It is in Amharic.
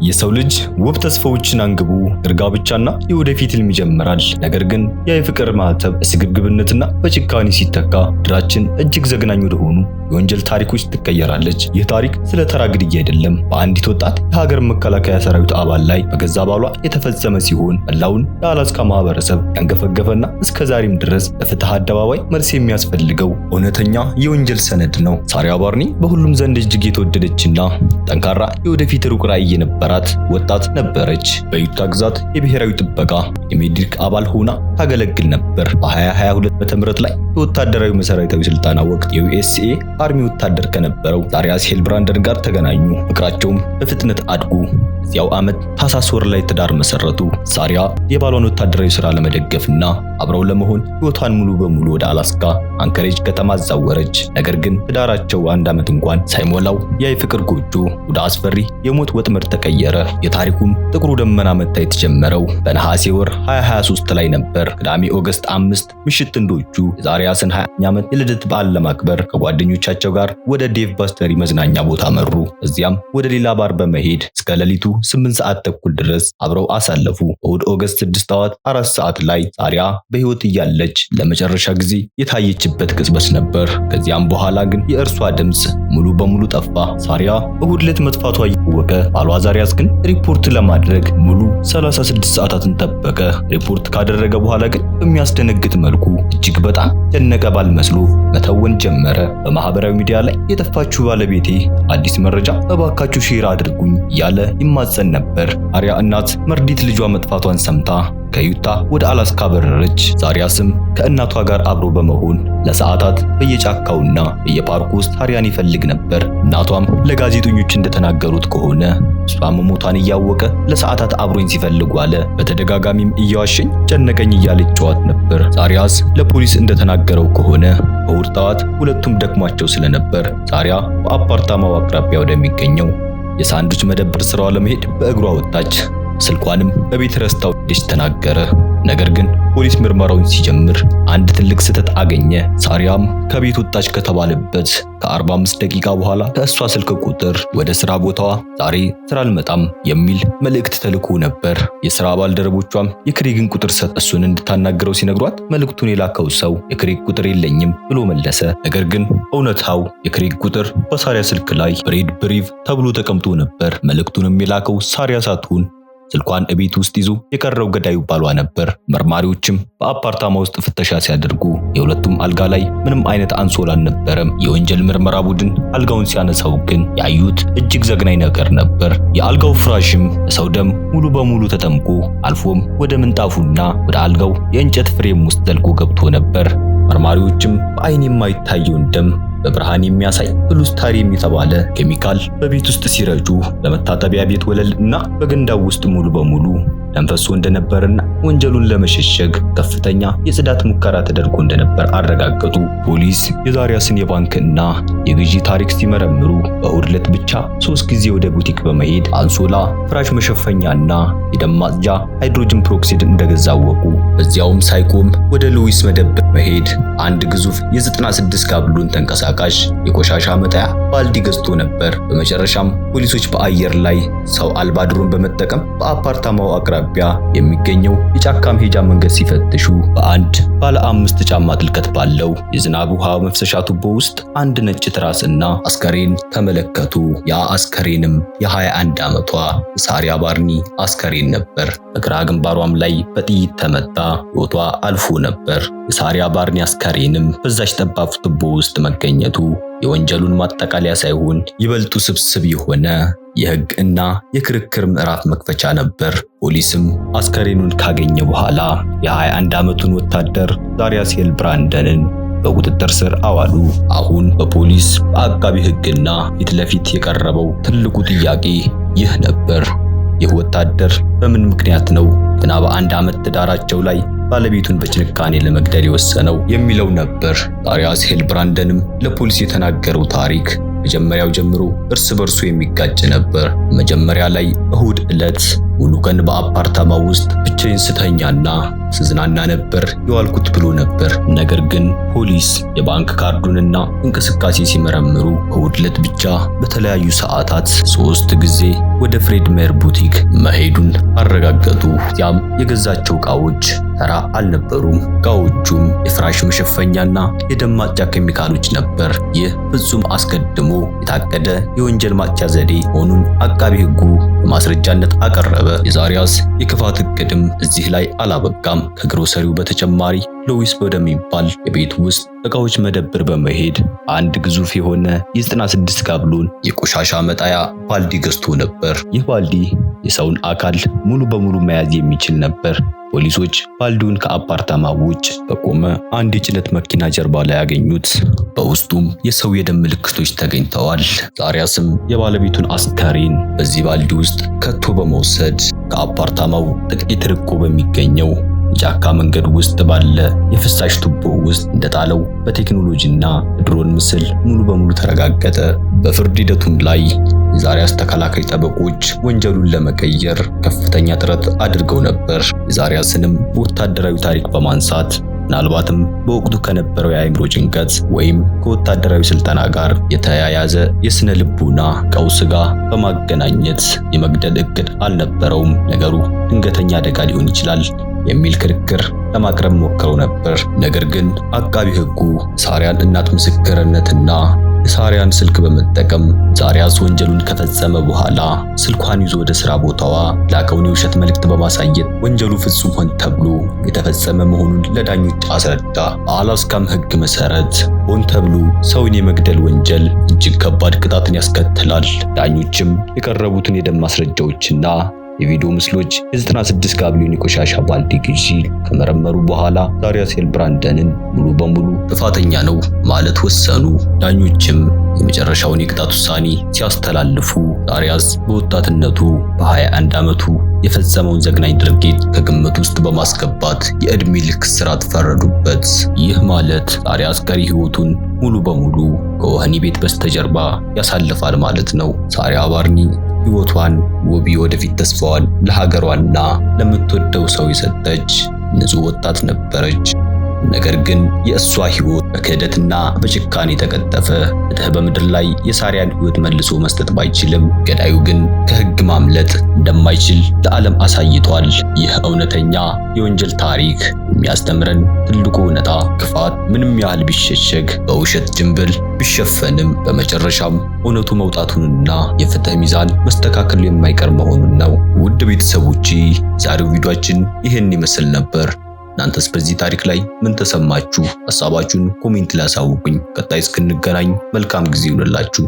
የሰው ልጅ ውብ ተስፋዎችን አንግቦ ጋብቻና የወደፊት ህልም ይጀምራል። ነገር ግን ያ የፍቅር ማህተብ በስግብግብነትና በጭካኔ ሲተካ ምድራችን እጅግ ዘግናኝ ወደሆኑ የወንጀል ታሪኮች ትቀየራለች። ይህ ታሪክ ስለ ተራ ግድያ አይደለም። በአንዲት ወጣት የሀገር መከላከያ ሰራዊት አባል ላይ በገዛ ባሏ የተፈጸመ ሲሆን መላውን የአላስካ ማህበረሰብ ያንገፈገፈና እስከዛሬም ድረስ በፍትህ አደባባይ መልስ የሚያስፈልገው እውነተኛ የወንጀል ሰነድ ነው። ሳሪያ ባርኒ በሁሉም ዘንድ እጅግ የተወደደችና ጠንካራ የወደፊት ሩቅ ራዕይ የነበራት ወጣት ነበረች። በዩታ ግዛት የብሔራዊ ጥበቃ የሜዲክ አባል ሆና ታገለግል ነበር። በ2022 ዓ.ም ላይ የወታደራዊ መሰረታዊ ስልጠና ወቅት የዩኤስኤ አርሚ ወታደር ከነበረው ዛሪያስ ሄልብራንደን ጋር ተገናኙ። ፍቅራቸውም በፍጥነት አድጎ እዚያው ዓመት ታህሳስ ወር ላይ ትዳር መሰረቱ። ሳሪያ የባሏን ወታደራዊ ስራ ለመደገፍና አብረው ለመሆን ህይወቷን ሙሉ በሙሉ ወደ አላስካ አንከሬጅ ከተማ አዛወረች። ነገር ግን ትዳራቸው አንድ ዓመት እንኳን ሳይሞላው ያ የፍቅር ጎጆ ወደ አስፈሪ የሞት ወጥመድ ተቀየረ። የታሪኩም ጥቁሩ ደመና መታየት ጀመረው በነሐሴ ወር 2023 ላይ ነበር። ቅዳሜ ኦገስት 5 ምሽት ጥንዶቹ የዛሪያስን 20ኛ ዓመት የልደት በዓል ለማክበር ከጓደኞቻቸው ጋር ወደ ዴቭ ባስተሪ መዝናኛ ቦታ መሩ። እዚያም ወደ ሌላ ባር በመሄድ እስከ ሌሊቱ 8 ሰዓት ተኩል ድረስ አብረው አሳለፉ። እሁድ ኦገስት 6 ጠዋት 4 ሰዓት ላይ ሳሪያ በህይወት እያለች ለመጨረሻ ጊዜ የታየችበት ቅጽበት ነበር። ከዚያም በኋላ ግን የእርሷ ድምጽ ሙሉ በሙሉ ጠፋ። ሳሪያ እሁድ ዕለት መጥፋቷ እያወቀ ባሏ ዛሪያስ ግን ሪፖርት ለማድረግ ሙሉ 36 ሰዓታትን ጠበቀ። ሪፖርት ካደረገ በኋላ ግን በሚያስደነግጥ መልኩ እጅግ በጣም ጨነቀ ባል መስሎ መተወን ጀመረ። በማህበራዊ ሚዲያ ላይ የጠፋችው ባለቤቴ አዲስ መረጃ እባካችሁ ሼር አድርጉኝ እያለ ይማጸን ነበር። ሳሪያ እናት መርዲት ልጇ መጥፋቷን ሰምታ ከዩታ ወደ አላስካ በረረች። ዛሪያስም ከእናቷ ጋር አብሮ በመሆን ለሰዓታት በየጫካውና በየፓርኩ ውስጥ ሳሪያን ይፈልግ ነበር። እናቷም ለጋዜጠኞች እንደተናገሩት ከሆነ እሷ መሞቷን እያወቀ ለሰዓታት አብሮኝ ሲፈልጉ አለ። በተደጋጋሚም እየዋሸኝ ጨነቀኝ እያለች ጨዋት ነበር። ዛሪያስ ለፖሊስ እንደተናገረው ከሆነ እሁድ ጠዋት ሁለቱም ደክሟቸው ስለነበር ሳሪያ በአፓርታማው አቅራቢያ ወደሚገኘው የሳንዱች መደብር ስራዋ ለመሄድ በእግሯ ወጣች። ስልኳንም በቤት ረስታው ሄደች ተናገረ። ነገር ግን ፖሊስ ምርመራውን ሲጀምር አንድ ትልቅ ስህተት አገኘ። ሳሪያም ከቤት ወጣች ከተባለበት ከ45 ደቂቃ በኋላ ከእሷ ስልክ ቁጥር ወደ ስራ ቦታዋ ዛሬ ስራ አልመጣም የሚል መልእክት ተልኮ ነበር። የስራ ባልደረቦቿም የክሪግን ቁጥር ሰጥ እሱን እንድታናገረው ሲነግሯት መልእክቱን የላከው ሰው የክሪግ ቁጥር የለኝም ብሎ መለሰ። ነገር ግን እውነታው የክሪግ ቁጥር በሳሪያ ስልክ ላይ ብሬድ ብሪቭ ተብሎ ተቀምጦ ነበር። መልእክቱንም የላከው ሳሪያ ሳትሆን ስልኳን እቤት ውስጥ ይዞ የቀረው ገዳዩ ባሏ ነበር። መርማሪዎችም በአፓርታማ ውስጥ ፍተሻ ሲያደርጉ የሁለቱም አልጋ ላይ ምንም አይነት አንሶላ አልነበረም። የወንጀል ምርመራ ቡድን አልጋውን ሲያነሳው ግን ያዩት እጅግ ዘግናኝ ነገር ነበር። የአልጋው ፍራሽም በሰው ደም ሙሉ በሙሉ ተጠምቆ አልፎም ወደ ምንጣፉና ወደ አልጋው የእንጨት ፍሬም ውስጥ ዘልቆ ገብቶ ነበር። መርማሪዎችም በአይን የማይታየውን ደም በብርሃን የሚያሳይ ብሉስታሪየም የተባለ ኬሚካል በቤት ውስጥ ሲረጩ በመታጠቢያ ቤት ወለል እና በገንዳው ውስጥ ሙሉ በሙሉ ተንፈሶ እንደነበርና ወንጀሉን ለመሸሸግ ከፍተኛ የጽዳት ሙከራ ተደርጎ እንደነበር አረጋገጡ። ፖሊስ የዛሪያስን የባንክና የግዢ ታሪክ ሲመረምሩ በእሁድ ዕለት ብቻ 3 ጊዜ ወደ ቡቲክ በመሄድ አንሶላ፣ ፍራሽ መሸፈኛና የደም ማጽጃ ሃይድሮጅን ፕሮክሲድ እንደገዛ አወቁ። በዚያውም ሳይቆም ወደ ሉዊስ መደብር መሄድ አንድ ግዙፍ የ96 ጋብሎን ተንቀሳቃሽ የቆሻሻ መጣያ ባልዲ ገዝቶ ነበር። በመጨረሻም ፖሊሶች በአየር ላይ ሰው አልባ ድሮን በመጠቀም በአፓርታማው አቅራቢያ የሚገኘው የጫካ መሄጃ መንገድ ሲፈትሹ በአንድ ባለ 5 ጫማ ጥልቀት ባለው የዝናብ ውሃ መፍሰሻ ቱቦ ውስጥ አንድ ነጭ ትራስና አስከሬን ተመለከቱ። ያ አስከሬንም የ21 ዓመቷ ሳሪያ ባርኒ አስከሬን ነበር። በግራ ግንባሯም ላይ በጥይት ተመታ ሕይወቷ አልፎ ነበር። የሳሪያ ባርኒ አስከሬንም በዛች ጠባብ ቱቦ ውስጥ መገኘቱ የወንጀሉን ማጠቃለያ ሳይሆን ይበልጡ ስብስብ የሆነ የሕግ እና የክርክር ምዕራፍ መክፈቻ ነበር። ፖሊስም አስከሬኑን ካገኘ በኋላ የ21 ዓመቱን ወታደር ዛሪያስ ሄልብራንደንን በቁጥጥር ስር አዋሉ። አሁን በፖሊስ በአቃቢ ሕግና ፊት ለፊት የቀረበው ትልቁ ጥያቄ ይህ ነበር። ይህ ወታደር በምን ምክንያት ነው ገና በ1 ዓመት ትዳራቸው ላይ ባለቤቱን በጭንካኔ ለመግደል የወሰነው የሚለው ነበር። ዛሪያስ ሄልብራንደንም ለፖሊስ የተናገረው ታሪክ መጀመሪያው ጀምሮ እርስ በርሱ የሚጋጭ ነበር። መጀመሪያ ላይ እሁድ ዕለት ሙሉ ቀን በአፓርታማው ውስጥ ብቻዬን ስተኛና ስዝናና ነበር የዋልኩት ብሎ ነበር። ነገር ግን ፖሊስ የባንክ ካርዱንና እንቅስቃሴ ሲመረምሩ እሁድ ዕለት ብቻ በተለያዩ ሰዓታት 3 ጊዜ ወደ ፍሬድ ሜየር ቡቲክ መሄዱን አረጋገጡ። ያም የገዛቸው ዕቃዎች ተራ አልነበሩም። ዕቃዎቹም የፍራሽ መሸፈኛና የደም ማጽጃ ኬሚካሎች ነበር። ይህ ፍጹም አስቀድሞ የታቀደ የወንጀል ማጽጃ ዘዴ መሆኑን አቃቢ ሕጉ በማስረጃነት አቀረበ። የዛሪያስ የክፋት እቅድም እዚህ ላይ አላበቃም። ከግሮሰሪው በተጨማሪ ሎዊስ ወደሚባል የቤት ውስጥ ዕቃዎች መደብር በመሄድ አንድ ግዙፍ የሆነ የ96 ጋሎን የቆሻሻ መጣያ ባልዲ ገዝቶ ነበር። ይህ ባልዲ የሰውን አካል ሙሉ በሙሉ መያዝ የሚችል ነበር። ፖሊሶች ባልዲውን ከአፓርታማ ውጭ በቆመ አንድ የጭነት መኪና ጀርባ ላይ ያገኙት። በውስጡም የሰው የደም ምልክቶች ተገኝተዋል። ዛሪያስም የባለቤቱን አስከሬን በዚህ ባልዲ ውስጥ ከቶ በመውሰድ ከአፓርታማው ጥቂት ርቆ በሚገኘው ጫካ መንገድ ውስጥ ባለ የፍሳሽ ቱቦ ውስጥ እንደጣለው በቴክኖሎጂና ድሮን ምስል ሙሉ በሙሉ ተረጋገጠ። በፍርድ ሂደቱም ላይ የዛሪያስ ተከላካይ ጠበቆች ወንጀሉን ለመቀየር ከፍተኛ ጥረት አድርገው ነበር። የዛሪያስንም በወታደራዊ ታሪክ በማንሳት ምናልባትም በወቅቱ ከነበረው የአእምሮ ጭንቀት ወይም ከወታደራዊ ስልጠና ጋር የተያያዘ የስነ ልቡና ቀውስ ጋር በማገናኘት የመግደል እቅድ አልነበረውም። ነገሩ ድንገተኛ አደጋ ሊሆን ይችላል የሚል ክርክር ለማቅረብ ሞክረው ነበር። ነገር ግን አቃቢ ሕጉ ሳሪያን እናት ምስክርነትና የሳሪያን ስልክ በመጠቀም ዛሪያስ ወንጀሉን ከፈጸመ በኋላ ስልኳን ይዞ ወደ ስራ ቦታዋ ላከውን የውሸት መልእክት በማሳየት ወንጀሉ ፍጹም ሆን ተብሎ የተፈጸመ መሆኑን ለዳኞች አስረዳ። በአላስካም ሕግ መሰረት ሆን ተብሎ ሰውን የመግደል ወንጀል እጅግ ከባድ ቅጣትን ያስከትላል። ዳኞችም የቀረቡትን የደም ማስረጃዎችና የቪዲዮ ምስሎች የ96 ጋሎን የቆሻሻ ባልዲ ግዢ ከመረመሩ በኋላ ዛሪያስ ሄልብራንደንን ሙሉ በሙሉ ጥፋተኛ ነው ማለት ወሰኑ። ዳኞችም የመጨረሻውን የቅጣት ውሳኔ ሲያስተላልፉ ዛሪያስ በወጣትነቱ በ21 ዓመቱ የፈጸመውን ዘግናኝ ድርጊት ከግምት ውስጥ በማስገባት የዕድሜ ልክ እስራት ፈረዱበት። ይህ ማለት ዛሪያስ ቀሪ ሕይወቱን ሙሉ በሙሉ ከወህኒ ቤት በስተጀርባ ያሳልፋል ማለት ነው። ሳሪያ ባርኒ ሕይወቷን ውብ ወደፊት ተስፋዋን ለሀገሯና ለምትወደው ሰው የሰጠች ንጹህ ወጣት ነበረች። ነገር ግን የእሷ ሕይወት በክህደትና በጭካኔ ተቀጠፈ። ፍትህ በምድር ላይ የሳሪያን ሕይወት መልሶ መስጠት ባይችልም ገዳዩ ግን ከሕግ ማምለጥ እንደማይችል ለዓለም አሳይቷል። ይህ እውነተኛ የወንጀል ታሪክ የሚያስተምረን ትልቁ እውነታ ክፋት ምንም ያህል ቢሸሸግ፣ በውሸት ጭንብል ቢሸፈንም በመጨረሻም እውነቱ መውጣቱንና የፍትህ ሚዛን መስተካከሉ የማይቀር መሆኑን ነው። ውድ ቤተሰቦቼ ዛሬው ቪዲዮአችን ይህን ይመስል ነበር። እናንተስ በዚህ ታሪክ ላይ ምን ተሰማችሁ? ሐሳባችሁን ኮሜንት ላይ አሳውቁኝ። ቀጣይ እስክንገናኝ መልካም ጊዜ ይሁንላችሁ።